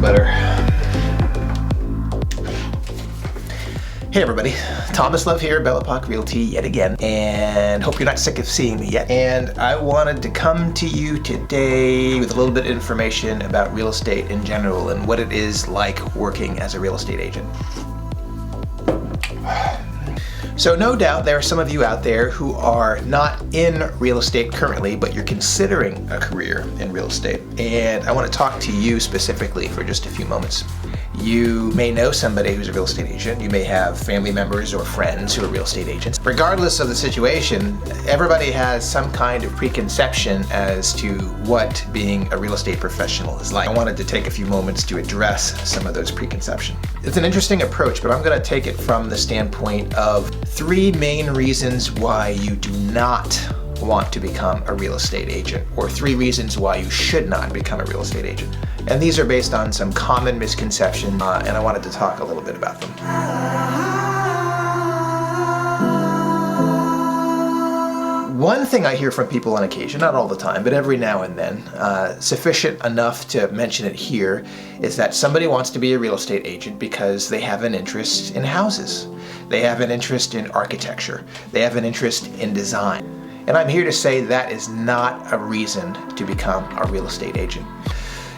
better. Hey everybody, Thomas Love here, Bellapock Realty yet again, and hope you're not sick of seeing me yet. And I wanted to come to you today with a little bit of information about real estate in general and what it is like working as a real estate agent. So no doubt there are some of you out there who are not in real estate currently, but you're considering a career in real estate. And I want to talk to you specifically for just a few moments. You may know somebody who's a real estate agent. You may have family members or friends who are real estate agents. Regardless of the situation, everybody has some kind of preconception as to what being a real estate professional is like. I wanted to take a few moments to address some of those preconceptions. It's an interesting approach, but I'm going to take it from the standpoint of 3 main reasons why you do not want to become a real estate agent, or 3 reasons why you should not become a real estate agent. And these are based on some common misconceptions, and I wanted to talk a little bit about them. One thing I hear from people on occasion, not all the time, but every now and then, sufficient enough to mention it here, is that somebody wants to be a real estate agent because they have an interest in houses. They have an interest in architecture. They have an interest in design. And I'm here to say that is not a reason to become a real estate agent.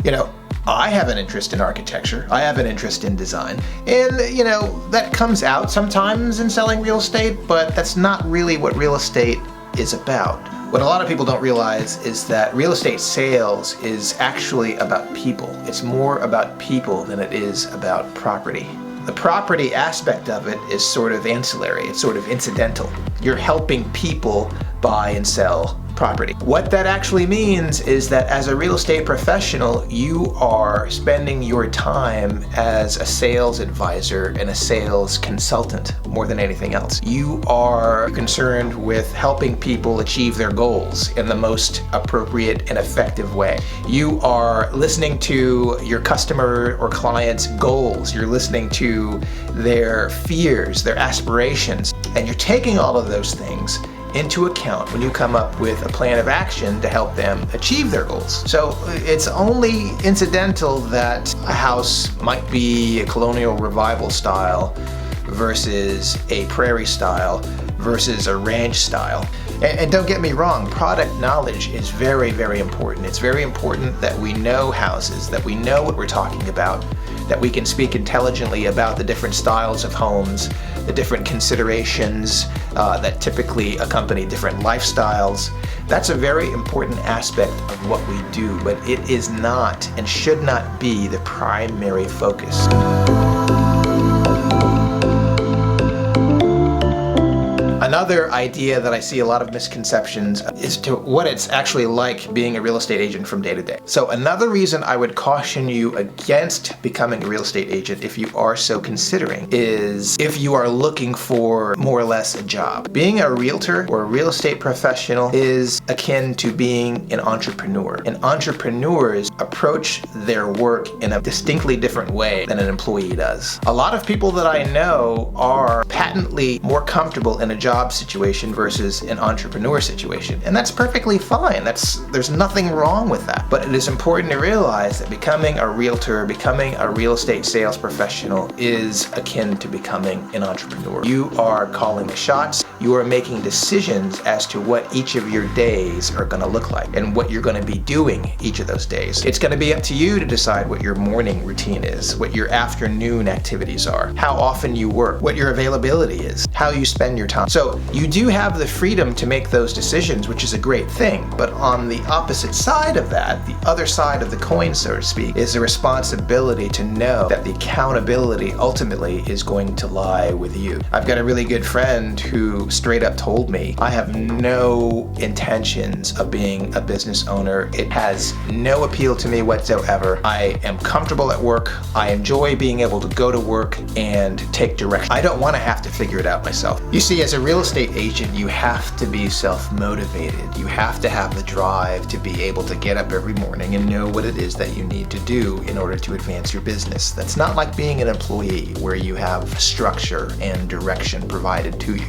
You know, I have an interest in architecture. I have an interest in design. And, you know, that comes out sometimes in selling real estate, but that's not really what real estate is about. What a lot of people don't realize is that real estate sales is actually about people. It's more about people than it is about property. The property aspect of it is sort of ancillary. It's sort of incidental. You're helping people buy and sell property. What that actually means is that as a real estate professional, you are spending your time as a sales advisor and a sales consultant more than anything else. You are concerned with helping people achieve their goals in the most appropriate and effective way. You are listening to your customer or client's goals. You're listening to their fears, their aspirations, and you're taking all of those things into account when you come up with a plan of action to help them achieve their goals. So it's only incidental that a house might be a colonial revival style versus a prairie style versus a ranch style. And don't get me wrong, product knowledge is very, very important. It's very important that we know houses, that we know what we're talking about, that we can speak intelligently about the different styles of homes, the different considerations that typically accompany different lifestyles. That's a very important aspect of what we do, but it is not and should not be the primary focus. Another idea that I see a lot of misconceptions is to what it's actually like being a real estate agent from day to day. So another reason I would caution you against becoming a real estate agent, if you are so considering, is if you are looking for more or less a job. Being a realtor or a real estate professional is akin to being an entrepreneur. And entrepreneurs approach their work in a distinctly different way than an employee does. A lot of people that I know are patently more comfortable in a job situation versus an entrepreneur situation. And that's perfectly fine. There's nothing wrong with that. But it is important to realize that becoming a realtor, becoming a real estate sales professional is akin to becoming an entrepreneur. You are calling the shots. You are making decisions as to what each of your days are going to look like and what you're going to be doing each of those days. It's going to be up to you to decide what your morning routine is, what your afternoon activities are, how often you work, what your availability is, how you spend your time. So you do have the freedom to make those decisions, which is a great thing. But on the opposite side of that, the other side of the coin, so to speak, is the responsibility to know that the accountability ultimately is going to lie with you. I've got a really good friend who straight up told me, I have no intentions of being a business owner. It has no appeal to me whatsoever. I am comfortable at work. I enjoy being able to go to work and take direction. I don't want to have to figure it out myself. You see, as a real estate agent, you have to be self-motivated. You have to have the drive to be able to get up every morning and know what it is that you need to do in order to advance your business. That's not like being an employee where you have structure and direction provided to you.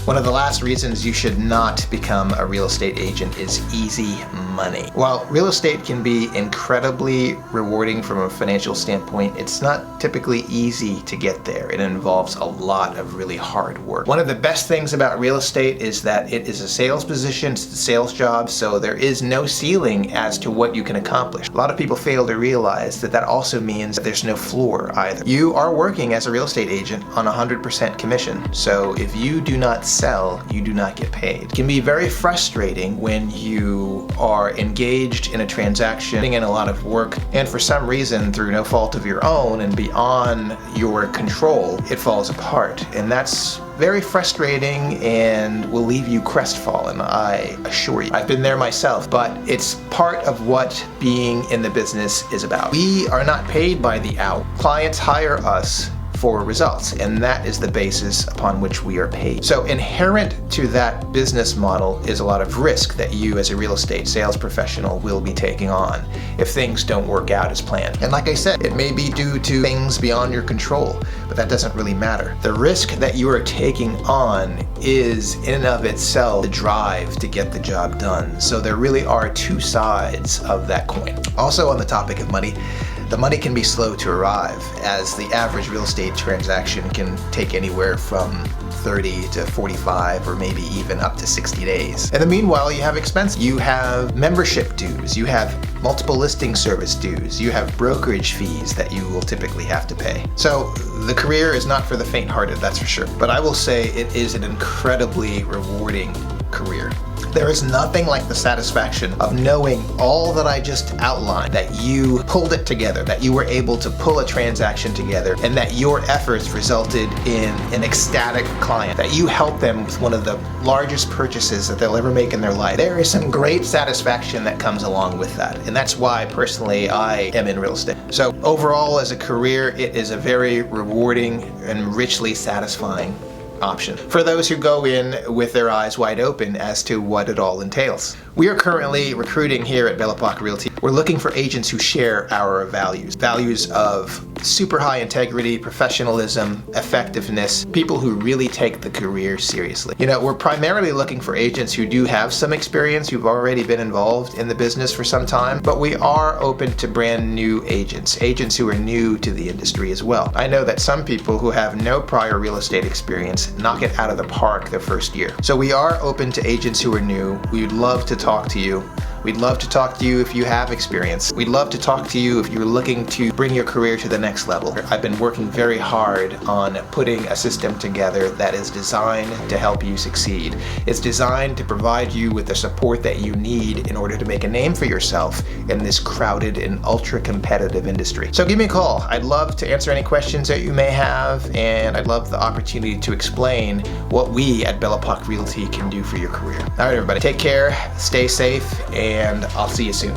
One of the last reasons you should not become a real estate agent is easy money. While real estate can be incredibly rewarding from a financial standpoint, it's not typically easy to get there. It involves a lot of really hard work. One of the best things about real estate is that it is a sales position, it's a sales job, so there is no ceiling as to what you can accomplish. A lot of people fail to realize that that also means that there's no floor either. You are working as a real estate agent on 100% commission, so if you do not sell, you do not get paid. It can be very frustrating when you are engaged in a transaction, putting in a lot of work, and for some reason, through no fault of your own and beyond your control, it falls apart. And that's very frustrating and will leave you crestfallen, I assure you. I've been there myself, but it's part of what being in the business is about. We are not paid by the hour. Clients hire us for results, and that is the basis upon which we are paid. So inherent to that business model is a lot of risk that you as a real estate sales professional will be taking on if things don't work out as planned. And like I said, it may be due to things beyond your control, but that doesn't really matter. The risk that you are taking on is in and of itself the drive to get the job done. So there really are two sides of that coin. Also on the topic of money, the money can be slow to arrive, as the average real estate transaction can take anywhere from 30 to 45 or maybe even up to 60 days. In the meanwhile, you have expenses. You have membership dues, you have multiple listing service dues, you have brokerage fees that you will typically have to pay. So the career is not for the faint-hearted, that's for sure. But I will say it is an incredibly rewarding career. There is nothing like the satisfaction of knowing all that I just outlined, that you pulled it together, that you were able to pull a transaction together, and that your efforts resulted in an ecstatic client, that you helped them with one of the largest purchases that they'll ever make in their life. There is some great satisfaction that comes along with that, and that's why personally I am in real estate. So overall, as a career, it is a very rewarding and richly satisfying option for those who go in with their eyes wide open as to what it all entails. We are currently recruiting here at Belle Epoque Realty. We're looking for agents who share our values of super high integrity, professionalism, effectiveness, people who really take the career seriously. You know, we're primarily looking for agents who do have some experience, who've already been involved in the business for some time, but we are open to brand new agents who are new to the industry as well. I know that some people who have no prior real estate experience knock it out of the park their first year. So we are open to agents who are new. We would love to talk to you. We'd love to talk to you if you have experience. We'd love to talk to you if you're looking to bring your career to the next level. I've been working very hard on putting a system together that is designed to help you succeed. It's designed to provide you with the support that you need in order to make a name for yourself in this crowded and ultra-competitive industry. So give me a call. I'd love to answer any questions that you may have, and I'd love the opportunity to explain what we at Belle Epoque Realty can do for your career. All right, everybody, take care, stay safe, and I'll see you soon.